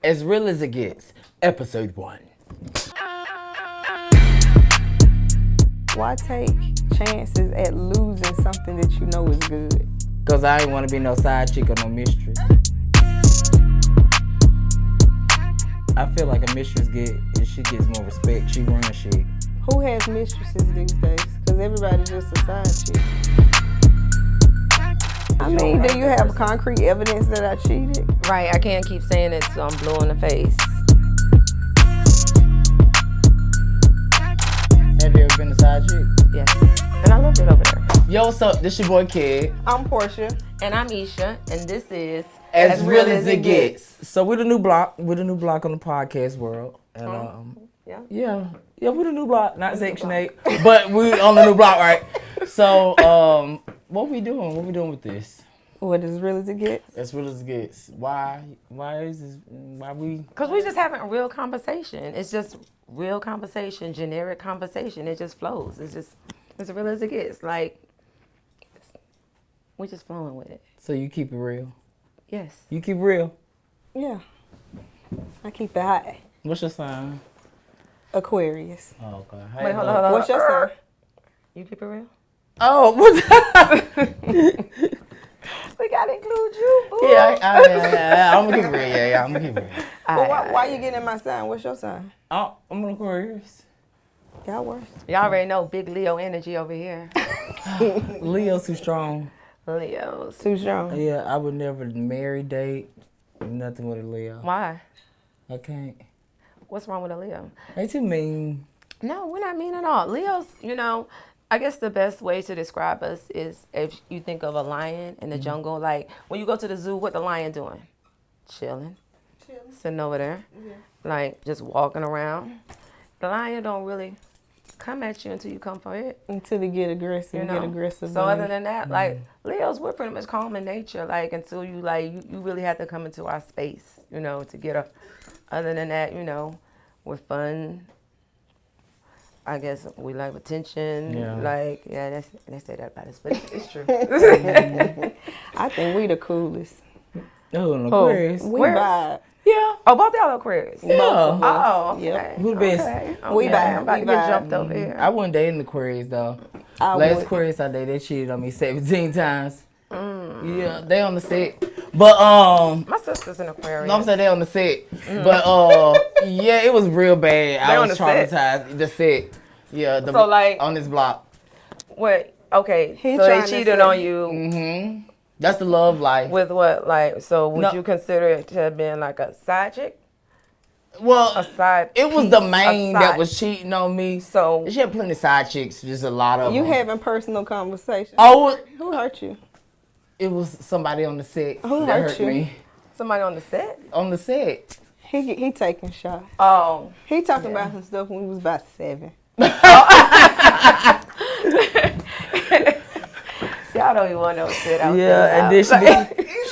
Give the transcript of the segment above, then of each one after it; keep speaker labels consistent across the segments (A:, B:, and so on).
A: As Real as It Gets, Episode 1.
B: Why take chances at losing something that you know is good?
A: Because I ain't want to be no side chick or no mistress. I feel like a mistress she gets more respect. She runs shit.
B: Who has mistresses these days? Because everybody's just a side chick. I mean, do you have concrete evidence that I cheated?
C: Right, I can't keep saying it so I'm blue in the face.
A: Have you ever been a side chick?
C: Yes, and I loved it over there.
A: Yo, what's up? This your boy Kid.
B: I'm Porsche.
C: And I'm Aisha, and this is
A: As Real as It Gets. So we're the new block. We're the new block on the podcast world. And yeah, we're the new block, not Section 8, but we on the new block, right? So what we doing? What we doing with this?
B: What as real as it gets?
A: As real as it gets. Why is this? Why we?
C: Because we just having a real conversation. It's just real conversation, generic conversation. It just flows. It's just as real as it gets. Like we're just flowing with it.
A: So you keep it real.
C: Yes.
A: You keep it real.
B: Yeah. I keep it high.
A: What's your sign?
B: Aquarius.
A: Oh, okay.
C: Wait, hold on.
B: What's your sign?
C: You keep it real?
A: Oh, what's
C: We gotta include you. Boo.
A: Yeah, I'm gonna keep it real. Yeah, I'm gonna keep it real.
B: Well, why you getting my sign? What's your sign?
A: Oh, I'm an Aquarius.
B: Y'all worse.
C: Y'all already know big Leo energy over here.
A: Leo's too strong.
C: Leos.
B: Too strong.
A: Yeah, I would never marry, date, nothing with a Leo.
C: Why?
A: I can't.
C: What's wrong with a Leo?
A: They too mean.
C: No, we're not mean at all. Leos, I guess the best way to describe us is if you think of a lion in the jungle. Like when you go to the zoo, what the lion doing? Chilling. Sitting over there. Yeah. Like just walking around. The lion don't really come at you until you come for it.
B: Until they get aggressive, get aggressive.
C: So other than that, like Leos, we're pretty much calm in nature. Like until you you really have to come into our space, to get a. Other than that, we're fun. I guess we like attention. Yeah. They say that about us, but it's true.
B: I think we the coolest.
A: Oh, an Aquarius.
B: We vibe.
A: Yeah.
C: Oh, both y'all Aquarius.
A: Yeah.
C: Oh, okay.
B: Yep.
A: Who the best?
C: Okay.
B: We vibe.
C: I'm about to get jumped over here.
A: I wouldn't date an Aquarius though. Last Aquarius I dated, they cheated on me 17 times. Yeah, they on the set. But
C: my sister's an Aquarius.
A: No, I'm saying they on the set. But yeah, it was real bad. I was traumatized. The set. Yeah, on this block.
C: Wait, okay. So they cheated on you.
A: Mm-hmm. That's the love life.
C: With what? So would you consider it to have been like a side chick?
A: Well,
C: it
A: was the main that was cheating on me. So she had plenty of side chicks, just a lot of
B: them.
A: You
B: having personal conversations.
A: Oh,
B: who hurt you?
A: It was somebody on the set
B: who
A: that
B: hurt you?
A: Me.
C: Somebody on the set?
A: On the set.
B: He taking shots.
C: Oh.
B: He talking about some stuff when he was about 7.
C: Y'all don't even want to know sit out.
A: Yeah, and then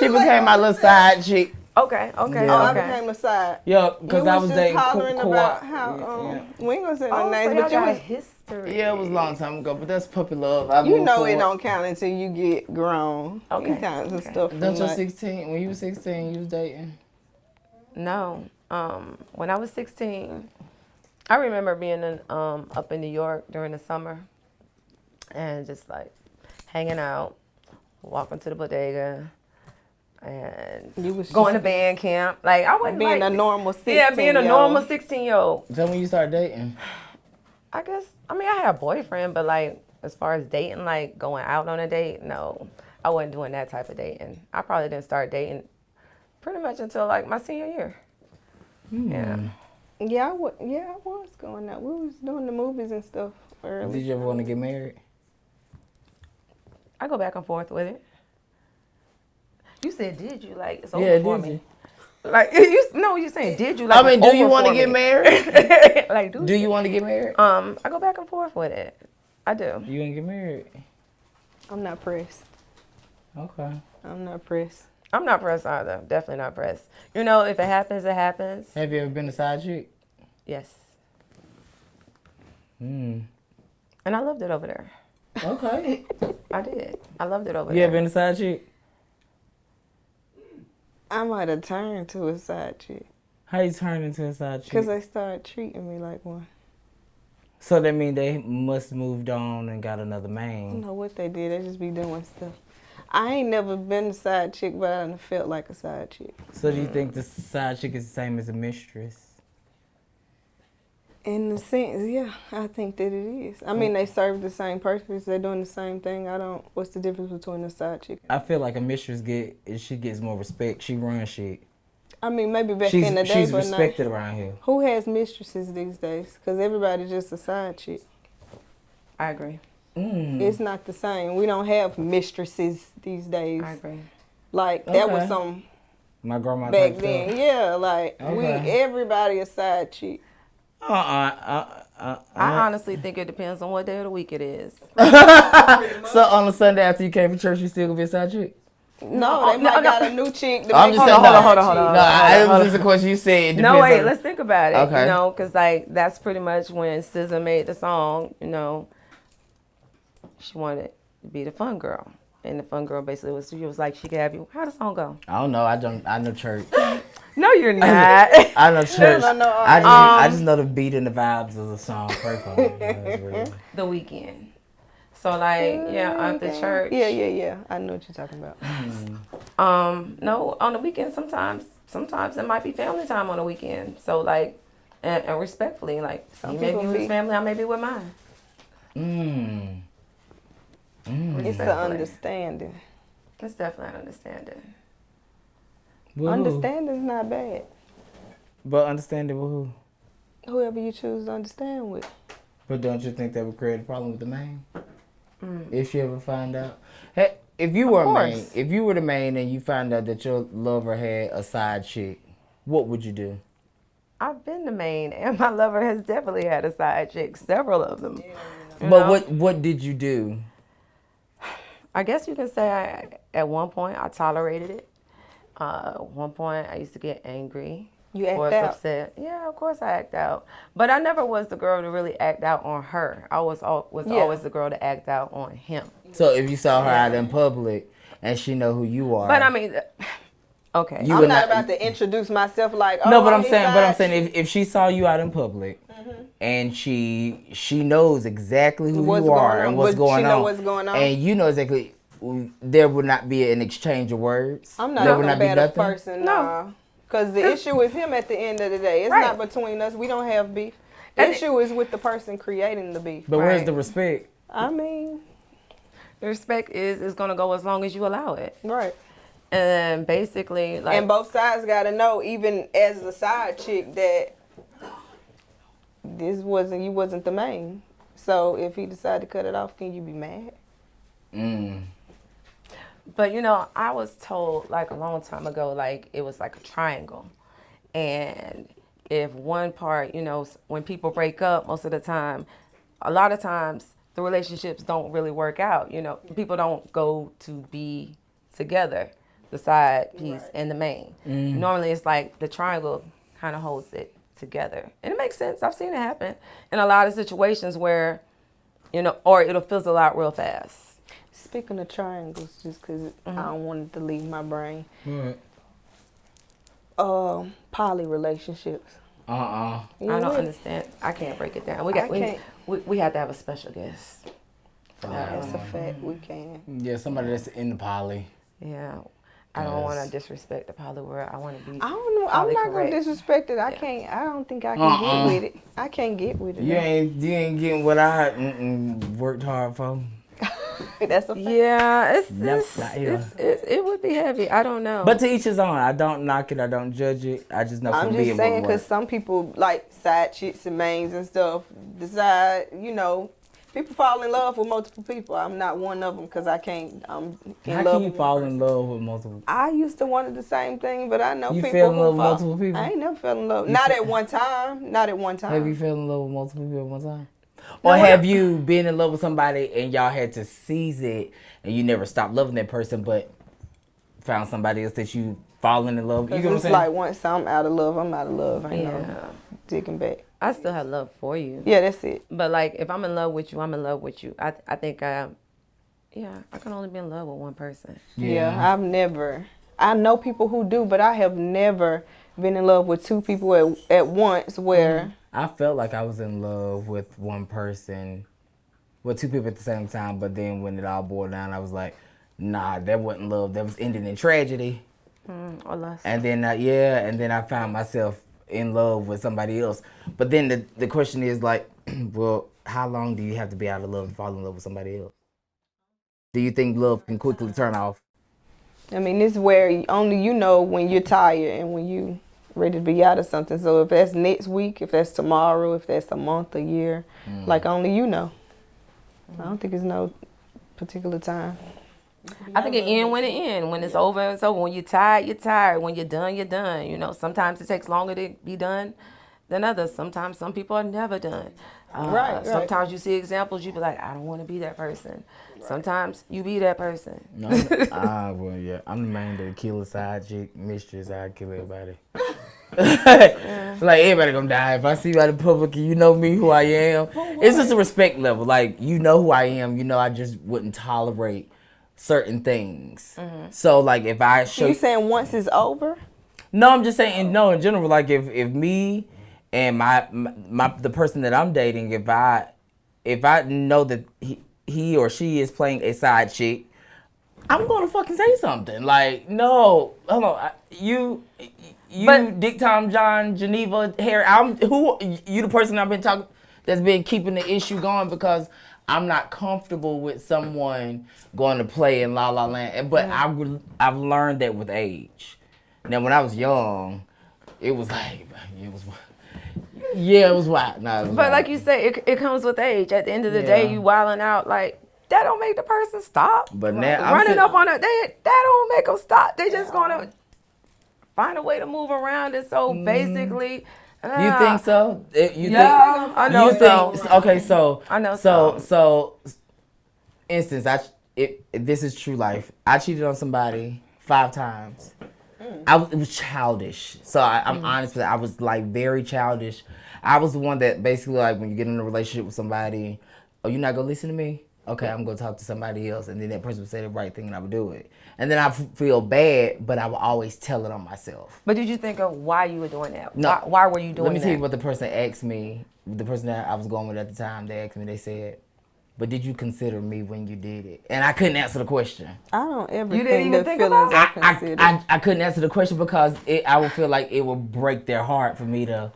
A: she became my little side chick.
C: Okay.
B: Yeah.
C: Oh,
B: I became a side.
A: Yeah, because I was dating
B: about how we ain't gonna say no names,
C: so
B: but you
C: history.
A: Yeah, it was a long time ago, but that's puppy love.
B: It don't count until you get grown.
C: Okay.
B: Kinds of stuff.
A: That's your 16. When you were 16, you was dating.
C: No. When I was 16, I remember being up in New York during the summer, and just like hanging out, walking to the bodega. And going to band camp. Like I wasn't
B: being a normal 16.
C: Yeah, being a normal 16-year-old.
A: So when you started dating?
C: I guess I had a boyfriend, but like as far as dating, like going out on a date, no. I wasn't doing that type of dating. I probably didn't start dating pretty much until like my senior year. Yeah.
B: Yeah, I was going out. We was doing the movies and stuff early.
A: Did you ever want to get married?
C: I go back and forth with it. You said, did you? Like, it's over for me. Like, you're saying, did you? Like,
A: do you want to get married?
C: Like,
A: do you want to get married?
C: I go back and forth with it. I do.
A: You want to get married?
B: I'm not pressed.
A: Okay.
B: I'm not pressed.
C: I'm not pressed either. Definitely not pressed. If it happens, it happens.
A: Have you ever been a side chick?
C: Yes.
A: And
C: I loved it over there.
A: Okay.
C: I did. I loved it over there.
A: You ever been a side chick?
B: I might have turned to a side chick.
A: How you turn into a side chick?
B: Because they started treating me like one.
A: So that mean they must moved on and got another man.
B: I don't know what they did. They just be doing stuff. I ain't never been a side chick, but I done felt like a side chick.
A: So do you think the side chick is the same as a mistress?
B: In a sense, yeah, I think that it is. I mean, they serve the same purpose. They're doing the same thing. What's the difference between a side chick?
A: I feel like a mistress she gets more respect. She runs shit.
B: I mean, maybe back in the day,
A: she's
B: but
A: respected around here.
B: Who has mistresses these days? Because everybody's just a side chick.
C: I agree.
B: It's not the same. We don't have mistresses these days.
C: I agree.
B: Like, that was some...
A: My grandma
B: back then, yeah, like, everybody a side chick.
C: I honestly think it depends on what day of the week it is.
A: So on a Sunday after you came from church, you still gonna be a side chick?
B: No, they might got a new chick.
A: I'm just saying, hold on.
B: No,
A: it was just a question you said.
C: No, wait, let's think about it.
A: Okay.
C: You know, because like that's pretty much when SZA made the song. You know, she wanted to be the fun girl, and the fun girl basically was like she could have you. How the song go?
A: I don't know. I know church.
C: No, you're not.
A: I know church.
B: No,
A: I just know the beat and the vibes of the song. Perfect.
C: The Weekend. So like, after church.
B: Yeah. I know what you're talking about.
C: No, on the weekend sometimes it might be family time on the weekend. So like, and respectfully, like, you may be with his family, I may be with mine.
B: It's an understanding.
C: It's definitely an understanding.
A: Well,
B: Understanding's not bad.
A: But understanding with who?
B: Whoever you choose to understand with.
A: But don't you think that would create a problem with the man? If you ever find out, hey, if you were the man and you found out that your lover had a side chick, what would you do?
C: I've been the main, and my lover has definitely had a side chick, several of them.
A: But what did you do?
C: I guess you can say at one point I tolerated it. At one point I used to get angry.
B: You act out?
C: Upset. Yeah, of course I act out. But I never was the girl to really act out on her. I was always the girl to act out on him.
A: So if you saw her out in public and she know who you are.
C: But I mean, okay.
B: I'm not about to introduce myself like,
A: no, but I'm saying if she saw you out in public and she knows exactly who you are and what's going on, and you know exactly, there would not be an exchange of words.
B: I'm not a bad person. No. Because the issue is him at the end of the day. It's not between us. We don't have beef. The issue is with the person creating the beef.
A: But where's the respect?
B: I mean,
C: the respect is going to go as long as you allow it.
B: Right.
C: And basically, like.
B: And both sides got to know, even as a side chick, that you wasn't the main. So if he decided to cut it off, can you be mad?
C: But, you know, I was told, like, a long time ago, like, it was like a triangle. And if one part, you know, when people break up, most of the time, a lot of times, the relationships don't really work out. You know, people don't go to be together, the side piece and the main. Normally, it's like the triangle kind of holds it together. And it makes sense. I've seen it happen in a lot of situations where, you know, or it'll fizzle out real fast.
B: Speaking of triangles, just because I don't want it to leave my brain. Poly relationships.
C: I don't understand. I can't break it down. We have to have a special guest.
B: That's a fact. We can.
A: Yeah, somebody that's in the poly.
C: Yeah. I don't want to disrespect the poly world. I want to be.
B: I don't know. I'm not gonna disrespect it. I can't. I don't think I can get with it. I can't get with it.
A: You ain't getting what I worked hard for.
B: That's a fact.
C: Yeah, it would be heavy. I don't know.
A: But to each his own. I don't knock it. I don't judge it. I just know.
B: I'm just saying because some people like side chicks and mains and stuff decide, you know, people fall in love with multiple people. I'm not one of them because I can't. I'm in
A: How
B: love.
A: Can you fall in love with multiple?
B: I used to want the same thing, but I know
A: you
B: people
A: fell in
B: who
A: love with multiple people.
B: I ain't never fell in love. Not at one time. Not at one time.
A: Have you fell in love with multiple people at one time? Or have you been in love with somebody and y'all had to seize it and you never stopped loving that person but found somebody else that you fallen in love with? You know what I'm saying?
B: Like once I'm out of love, I'm out of love. I ain't no digging back.
C: I still have love for you.
B: Yeah, that's it.
C: But like if I'm in love with you, I'm in love with you. I think I can only be in love with one person.
B: Yeah, I know people who do, but I have never been in love with two people at once where
A: I felt like I was in love with one person, with two people at the same time, but then when it all boiled down, I was like, nah, that wasn't love. That was ending in tragedy.
C: Or lust.
A: And then, and then I found myself in love with somebody else. But then the question is like, well, how long do you have to be out of love to fall in love with somebody else? Do you think love can quickly turn off?
B: I mean, this is where only you know when you're tired and when you ready to be out of something. So if that's next week, if that's tomorrow, if that's a month, a year, like only you know. I don't think it's no particular time.
C: I think it ends when it ends. When it's over, it's over. When you're tired, you're tired. When you're done, you're done. You know, sometimes it takes longer to be done than others. Sometimes some people are never done.
B: Right.
C: Sometimes you see examples, you be like, I don't want to be that person. Right. Sometimes you be that person.
A: No, well, yeah, I'm the man that kill a side chick, mistress. I kill everybody. Like everybody gonna die. If I see you out in public and you know me, who I am, it's just a respect level. Like you know who I am. You know I just wouldn't tolerate certain things. So like if I show
B: you saying once it's over?
A: No, I'm just saying no in general. Like if me and my the person that I'm dating, if I know that he or she is playing a side chick, I'm gonna fucking say something. Like no, hold on, you Dick Tom John Geneva Harry. You the person I've been talking that's been keeping the issue going because I'm not comfortable with someone going to play in La La Land. But I've learned that with age. Now when I was young, it was like it was wild. No,
C: but wild. Like you say, it comes with age. At the end of the day, you wilding out like that don't make the person stop.
A: But now
C: running up on it, that don't make them stop. They just gonna find a way to move around it. So basically,
A: you think so?
C: I know so.
A: Okay, so
C: I know
A: so. Instance, this is true life. I cheated on somebody 5 times. It was childish. So I'm honest with that. I was like very childish. I was the one that basically like when you get in a relationship with somebody, oh, you're not gonna listen to me? Okay, I'm gonna talk to somebody else, and then that person would say the right thing, and I would do it. And then I feel bad, but I would always tell it on myself.
C: But did you think of why you were doing that?
A: No.
C: Why were you doing that?
A: Let me tell you what the person asked me. The person that I was going with at the time, they asked me. They said, "But did you consider me when you did it?" And I couldn't answer the question.
B: I don't ever
C: you didn't even think
B: feelings
C: about
B: I consider.
A: I couldn't answer the question because I would feel like it would break their heart for me to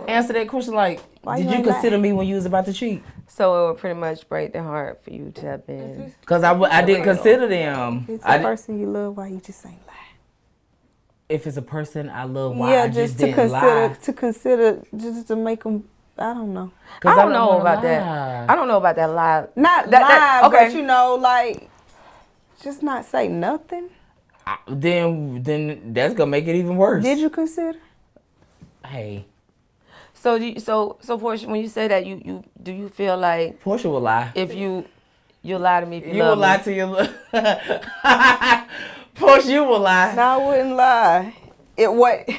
A: answer that question. Like, did you consider me when you was about to cheat?
C: So it would pretty much break their heart for you to have been.
A: Because I didn't consider them.
B: If it's a person you love, why you just ain't lie?
A: If it's a person I love, why I just didn't lie?
B: To consider, just to make them. I don't know.
C: I don't know about that. I don't know about that lie.
B: Not lie, okay. But you know, like, just not say nothing.
A: Then that's gonna make it even worse.
B: Did you consider?
A: Hey.
C: So Porsche, when you say that, do you feel like
A: Porsche will lie?
C: If you lie to me, if
A: you will lie to your Porsche, you will lie.
B: No, I wouldn't lie. What?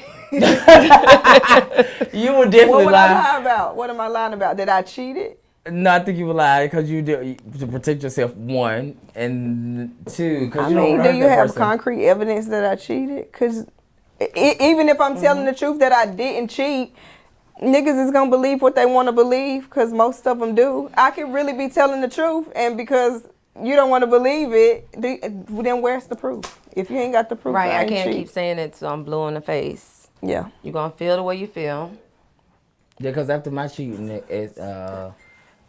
A: You would definitely lie.
B: What am I lying about? What am I lying about? That I cheated?
A: No, I think you would lie because you do to protect yourself. 1 and 2, because you don't hurt that person.
B: Do you have concrete evidence that I cheated? Because even if I'm telling the truth that I didn't cheat, niggas is gonna believe what they want to believe because most of them do. I could really be telling the truth, and because you don't want to believe it, then where's the proof? If you ain't got the proof,
C: right? I can't keep saying it so I'm blue in the face.
B: Yeah,
C: you're gonna feel the way you feel.
A: Yeah, because after my cheating at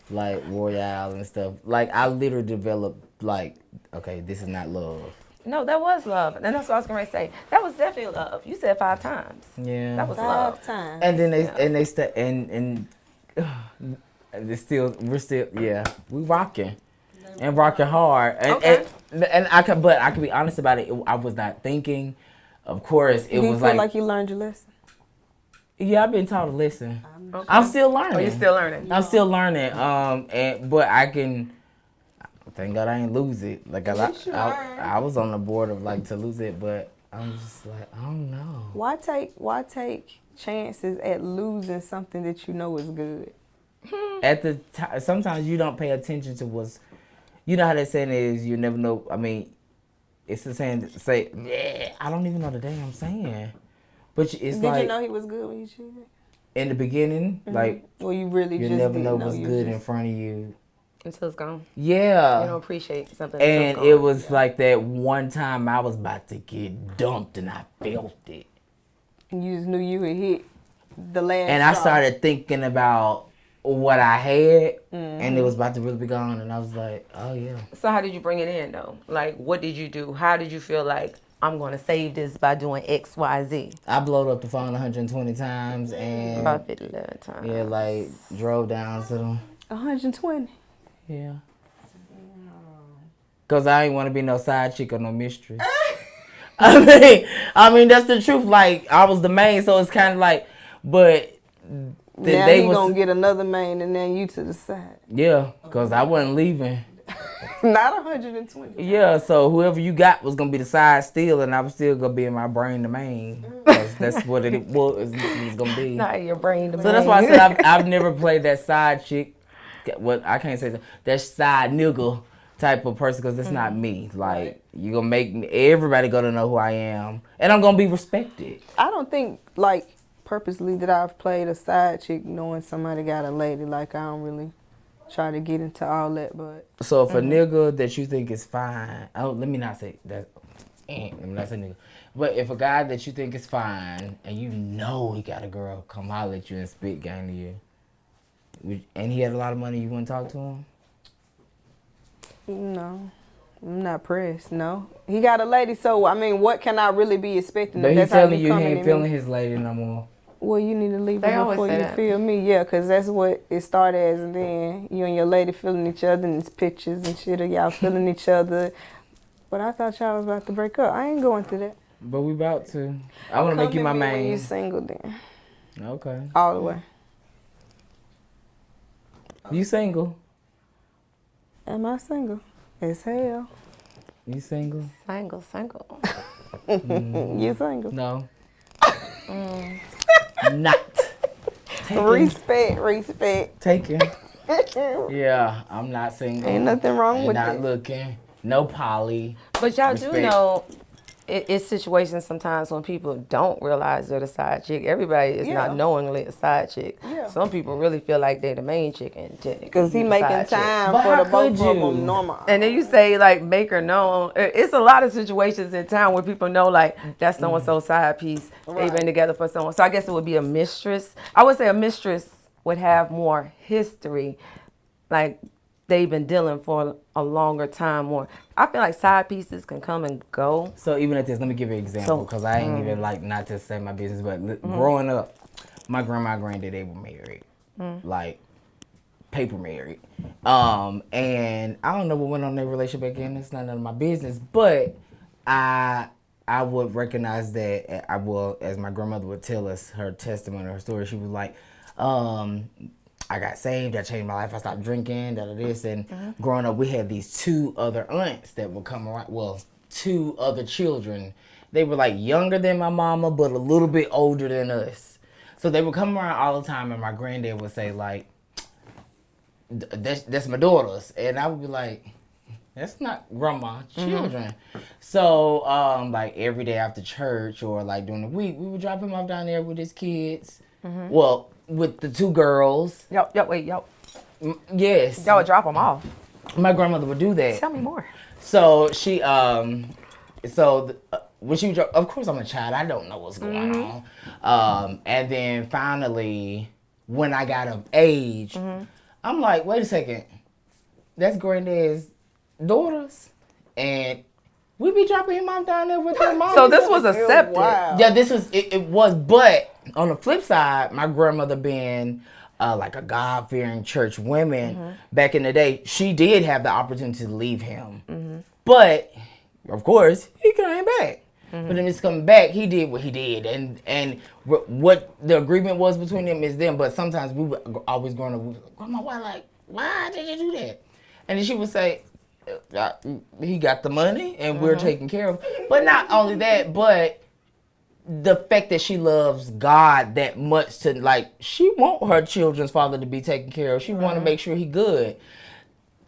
A: like Royale and stuff, like I literally developed like, okay, this is not love.
C: No, that was love, and that's what I was gonna say. That was definitely love. You said 5 times.
A: Yeah,
C: that was love.
B: 5 times.
A: And then we're still we rocking. And rocking hard, and I could be honest about it. I was not thinking. Of course, it was
B: like you learned your lesson.
A: Yeah, I've been taught to listen. Okay. I'm still learning.
C: Oh, you're still learning.
A: I'm still learning. But I can. Thank God I ain't lose it. Like I was on the board of like to lose it, but I'm just like I don't know.
B: Why take chances at losing something that you know is good?
A: At the time, sometimes you don't pay attention to what's. You know how that saying is, you never know. I mean, it's the saying, yeah, I don't even know the damn saying. But it's like...
B: Did you know he was good when you cheated?
A: In the beginning, like...
B: Well, you really
A: you
B: just
A: never
B: didn't
A: know
B: know
A: what's good in front of you.
C: Until it's gone.
A: Yeah.
C: You don't appreciate something.
A: And it was like that one time I was about to get dumped and I felt it.
B: You just knew you had hit the last
A: And I started thinking about what I had, and it was about to really be gone, and I was like, oh, yeah.
C: So how did you bring it in, though? Like, what did you do? How did you feel like, I'm going to save this by doing X, Y, Z?
A: I blowed up the phone 120 times, and...
C: About 11 times.
A: Yeah, like, drove down to them.
B: 120?
A: Yeah. Because I ain't want to be no side chick or no mistress. I mean, that's the truth. Like, I was the main, so it's kind of like, but...
B: Now he gonna get another main and then you to the side.
A: Yeah, because I wasn't leaving.
B: Not 120.
A: Yeah, so whoever you got was gonna be the side still, and I was still gonna be in my brain the main. That's what it was gonna be.
C: Not your brain the main.
A: So that's why I said I've never played that side chick. What I can't say that side nigga type of person, because it's not me. Like, you gonna make everybody gonna know who I am, and I'm gonna be respected.
B: I don't think like purposely that I've played a side chick knowing somebody got a lady. Like, I don't really try to get into all that, but...
A: So if a nigga that you think is fine... Oh, let me not say that. Let me not say nigga. But if a guy that you think is fine, and you know he got a girl come holler at you and spit game to you, and he had a lot of money, you wouldn't talk to him?
B: No. I'm not pressed, no. He got a lady, so, I mean, what can I really be expecting?
A: But he's telling you he ain't feeling his lady no more.
B: Well, you need to leave it before you feel me. Yeah, because that's what it started as. And then you and your lady feeling each other, and it's pictures and shit of y'all feeling each other. But I thought y'all was about to break up. I ain't going through that.
A: But we about to. I want to make you my main.
B: When you single then.
A: Okay.
B: All the way.
A: You single?
B: Am I single? As hell.
A: You single?
C: Single.
B: You single?
A: No. Not.
B: Respect.
A: Taken. Yeah, I'm not single.
B: Ain't nothing wrong with
A: not
B: it.
A: Looking. No poly.
C: But y'all do know it's situations sometimes when people don't realize they're the side chick. Everybody is not knowingly a side chick. Yeah. Some people really feel like they're the main chick and
B: because he making time for the both of them normal.
C: And then you say like make her known. It's a lot of situations in town where people know like that's so-and-so's side piece. Right. They've been together for someone. So I guess it would be a mistress. I would say a mistress would have more history. Like they've been dealing for a longer time more. I feel like side pieces can come and go.
A: So even at this, let me give you an example, because I ain't even like, not to say my business, but growing up, my grandma and granddad, they were married. Like, paper married. And I don't know what went on in their relationship again. It's not none of my business, but I would recognize that, as my grandmother would tell us her testimony, her story, she was like, I got saved, I changed my life, I stopped drinking, this, and growing up, we had these two other aunts that would come around, well, two other children. They were like younger than my mama, but a little bit older than us. So they would come around all the time, and my granddad would say like, that's my daughters. And I would be like, that's not grandma, children. So, like every day after church or like during the week, we would drop him off down there with his kids. Well, with the two girls.
C: Wait.
A: Yes.
C: Y'all would drop them off.
A: My grandmother would do that.
C: Tell me more.
A: So she, when she would drop, of course I'm a child, I don't know what's going on. And then finally, when I got of age, I'm like, wait a second, that's granddad's daughters, and we be dropping him off down there with their mom.
C: So this was accepted.
B: Wow.
A: Yeah, this was it was. But on the flip side, my grandmother being like a God-fearing church woman back in the day, she did have the opportunity to leave him. But of course, he came back. But then he's coming back, he did what he did, and what the agreement was between them is them. But sometimes we were always going to, Grandma, why did you do that? And then she would say, he got the money and we're taken care of. But not only that, but the fact that she loves God that much to, like, she want her children's father to be taken care of. She want to make sure he good.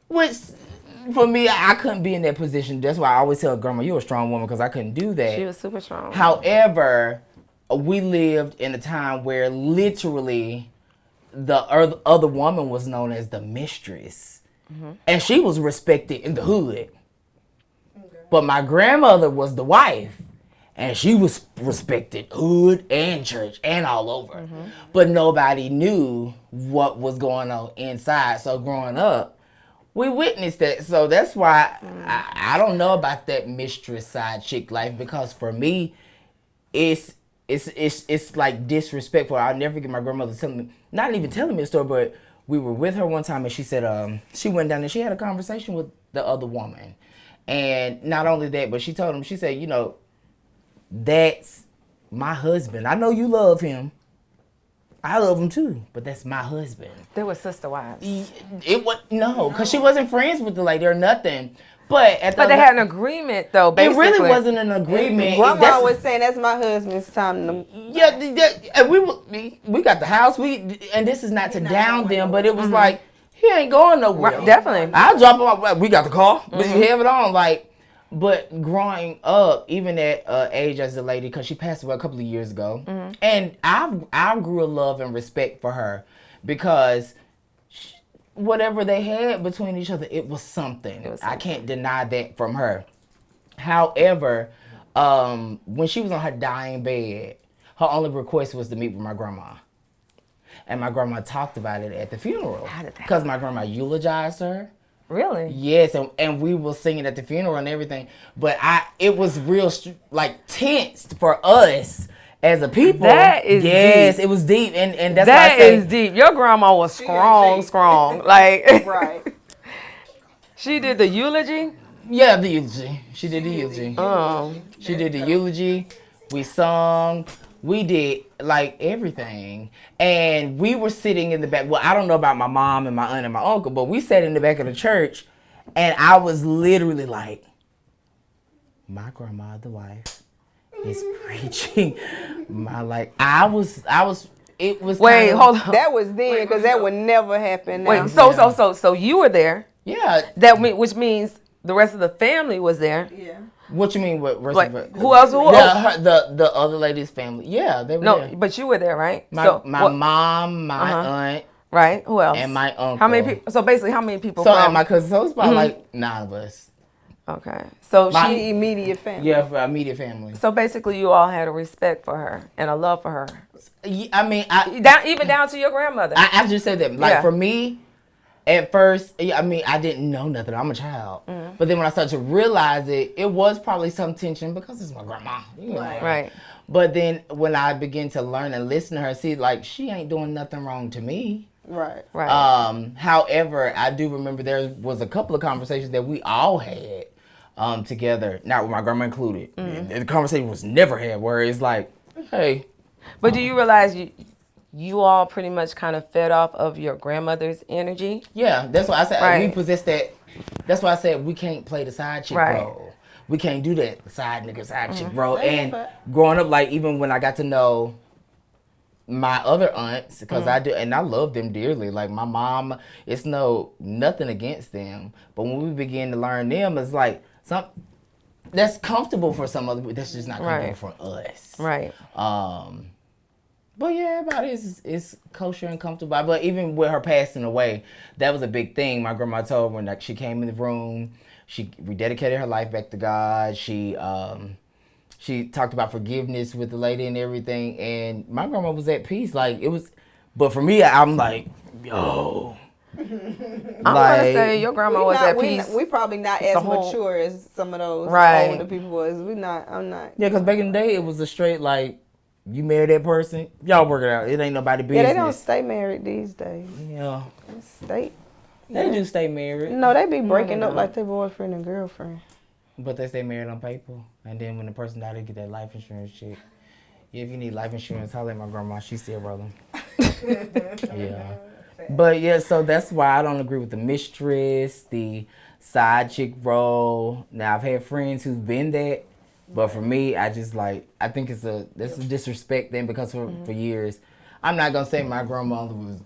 A: Which, for me, I couldn't be in that position. That's why I always tell Grandma, you're a strong woman, because I couldn't do that.
C: She was super strong.
A: However, we lived in a time where literally the other woman was known as the mistress. And she was respected in the hood. Okay. But my grandmother was the wife. And she was respected hood and church and all over. But nobody knew what was going on inside. So growing up, we witnessed that. So that's why I don't know about that mistress side chick life, because for me, it's like disrespectful. I'll never get my grandmother telling me, not even telling me a story, but we were with her one time and she said she went down and she had a conversation with the other woman. And not only that, but she told him, she said, you know, that's my husband. I know you love him. I love him too, but that's my husband.
C: They were sister wives.
A: It was no, because she wasn't friends with the lady or nothing. But
C: they had an agreement though. Basically,
A: it really wasn't an agreement.
B: Grandma was saying that's my husband's time to.
A: Yeah, we got the house. And this is not to down them, but it was like he ain't going nowhere.
C: Right, definitely,
A: I'll drop him off. We got the car, but you have it on like. But growing up, even at age as a lady, because she passed away a couple of years ago, and I grew a love and respect for her, because whatever they had between each other, it was something. I can't deny that from her. However, when she was on her dying bed, her only request was to meet with my grandma. And my grandma talked about it at the funeral. Because my grandma eulogized her.
C: Really?
A: Yes, and we were singing at the funeral and everything. But it was real, like, tense for us as a people.
C: That is
A: deep. It was deep. And that's why I say.
C: That is deep. Your grandma was strong. Like,
B: right.
C: She did the eulogy?
A: Yeah, the eulogy. She did the eulogy. She did the eulogy. We sung. We did, like, everything. And we were sitting in the back. Well, I don't know about my mom and my aunt and my uncle, but we sat in the back of the church, and I was literally like, my grandma, the wife, is preaching. It was
C: Wait, hold on.
B: That was then, because that would never happen now.
C: Wait, so you were there.
A: Yeah.
C: Which means the rest of the family was there.
B: Yeah.
A: What you mean? What rest
C: like,
A: of it?
C: Who else?
A: The other lady's family. Yeah, they were there.
C: No, but you were there, right?
A: My mom, my aunt,
C: right? Who else?
A: and my uncle.
C: How many people? So basically, how many people?
A: And my cousin. So it's about like 9 of us.
C: Okay, so
B: she immediate family.
A: Yeah, for immediate family.
C: So basically, you all had a respect for her and a love for her.
A: I mean,
C: even down to your grandmother.
A: I just said that. Like for me. At first, I mean, I didn't know nothing. I'm a child. But then when I started to realize it was probably some tension because it's my grandma. You know.
C: Right.
A: But then when I began to learn and listen to her, see, like, she ain't doing nothing wrong to me.
B: Right.
A: However, I do remember there was a couple of conversations that we all had together, not with my grandma included. The conversation was never had where it's like, hey.
C: But do you realize you all pretty much kind of fed off of your grandmother's energy? Yeah,
A: that's why I said we possess that. That's why I said we can't play the side chick role. We can't do that side nigga, side chick role. And growing up, like even when I got to know my other aunts, because I do, and I love them dearly. Like my mom, it's nothing against them. But when we begin to learn them, it's like that's comfortable for some other people. That's just not comfortable for us.
C: Right.
A: But yeah, everybody is kosher and comfortable. But even with her passing away, that was a big thing. My grandma told me when she came in the room, she rededicated her life back to God. She talked about forgiveness with the lady and everything. And my grandma was at peace. Like it was, but for me, I'm like, yo.
C: I'm gonna say your grandma was at peace.
B: We probably not as mature as some of those older people was. I'm not.
A: Yeah, because back in the day, it was a straight like. You marry that person, y'all work it out. It ain't nobody business.
B: Yeah, they don't stay married these days.
A: Yeah.
B: They
A: do stay married.
B: No, they be breaking up like their boyfriend and girlfriend.
A: But they stay married on paper. And then when the person died, they get that life insurance shit. Yeah, if you need life insurance, holler at my grandma. She's still rolling. Yeah. But yeah, so that's why I don't agree with the mistress, the side chick role. Now, I've had friends who've been that. But for me, I just I think it's a disrespect thing because for years, I'm not going to say my grandmother was,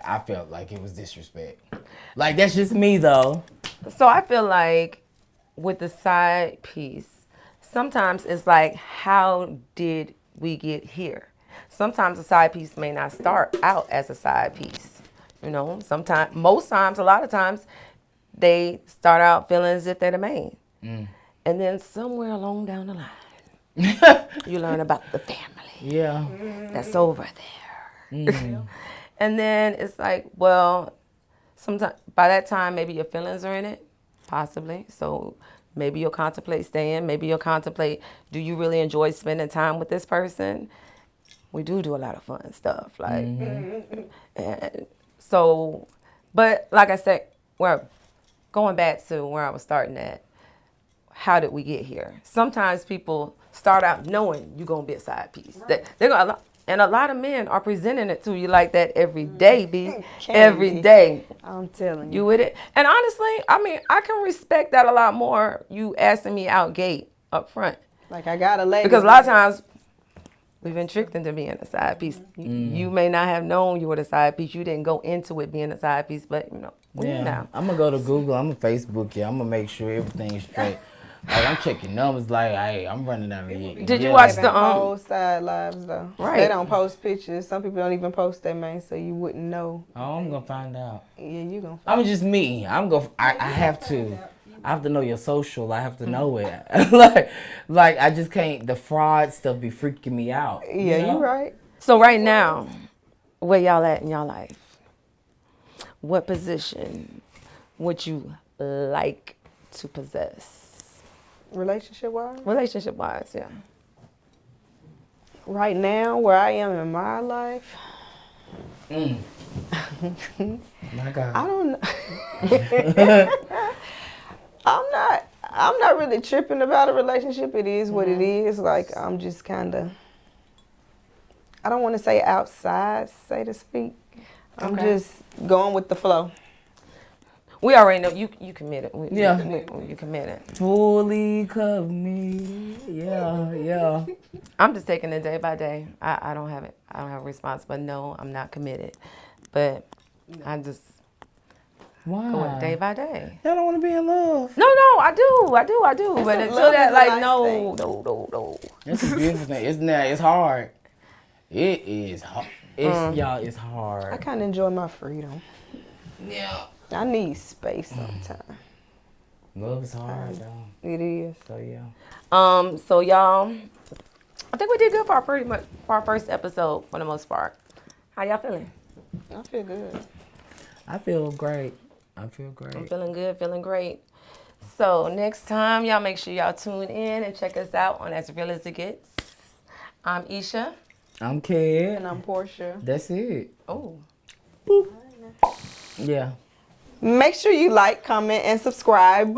A: I felt like it was disrespect. Like, that's just me, though.
C: So I feel like with the side piece, sometimes it's like, how did we get here. Sometimes a side piece may not start out as a side piece. You know, sometimes, most times, a lot of times, they start out feeling as if they're the main. And then somewhere along down the line, you learn about the family that's over there. And then it's like, well, sometimes by that time, maybe your feelings are in it, possibly. So maybe you'll contemplate staying. Maybe you'll contemplate, do you really enjoy spending time with this person? We do a lot of fun stuff. Like, and so, but like I said, we're going back to where I was starting at. How did we get here? Sometimes people start out knowing you're going to be a side piece. Right. They're gonna, and a lot of men are presenting it to you like that every day, B. Every day.
B: I'm telling you.
C: You with it? And honestly, I mean, I can respect that a lot more, you asking me out gate up front.
B: Like, I got a lady.
C: Because a lot of times, we've been tricked into being a side piece. You may not have known you were the side piece. You didn't go into it being a side piece, but, you know, now.
A: I'm going to go to Google. I'm going to Facebook you. I'm going to make sure everything's straight. Like, I'm checking numbers like, hey, I'm running out of here.
C: Did you watch the
B: whole side lives, though?
C: Right.
B: They don't post pictures. Some people don't even post their main, so you wouldn't know.
A: Oh, I'm going to find out.
B: Yeah, you going to
A: find out. I'm just me. I have to. I have to know your social. I have to know it. like I just can't. The fraud stuff be freaking me out.
B: Yeah, you right.
C: So right now, where y'all at in y'all life? What position would you like to possess?
B: Relationship-wise?
C: Relationship-wise, yeah.
B: Right now, where I am in my life.
A: My God.
B: I don't know. I'm not really tripping about a relationship. It is what it is. Like, I'm just kind of, I don't want to say outside, so to speak. I'm just going with the flow.
C: We already know you committed. You committed.
A: Fully committed. Yeah.
C: I'm just taking it day by day. I don't have it. I don't have a response, but no, I'm not committed. But I just go day by day.
A: Y'all don't want to be in love.
C: No, I do. But until that, like, no.
A: It's a beautiful thing. It's hard. It is hard. It's hard.
B: I kind of enjoy my freedom.
A: Yeah.
B: I need space sometimes.
A: Love is hard, though.
B: It is.
A: So, yeah.
C: So, y'all, I think we did good for our first episode for the most part. How y'all feeling?
B: I feel good.
A: I feel great.
C: I'm feeling good, feeling great. So, next time, y'all make sure y'all tune in and check us out on As Real As It Gets. I'm Aisha.
A: I'm Ked.
B: And I'm Porsche.
A: That's it.
C: Oh.
A: Boop. Yeah.
B: Make sure you like, comment, and subscribe.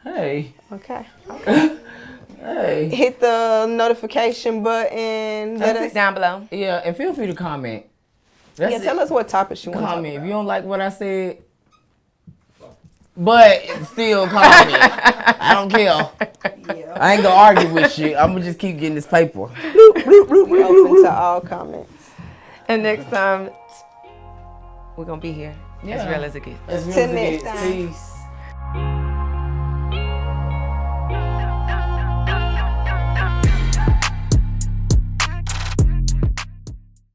A: Hey.
B: Okay.
A: Hey.
B: Hit the notification button.
C: Let us down below.
A: Yeah, and feel free to comment.
B: Tell us what topics you want to talk
A: comment.
B: about.
A: If you don't like what I said, but still comment. I don't care. Yeah. I ain't gonna argue with you. I'm gonna just keep getting this paper.
B: We're open to all comments.
C: And next time, we're gonna be here. As real as it gets.
A: Till next time. Peace.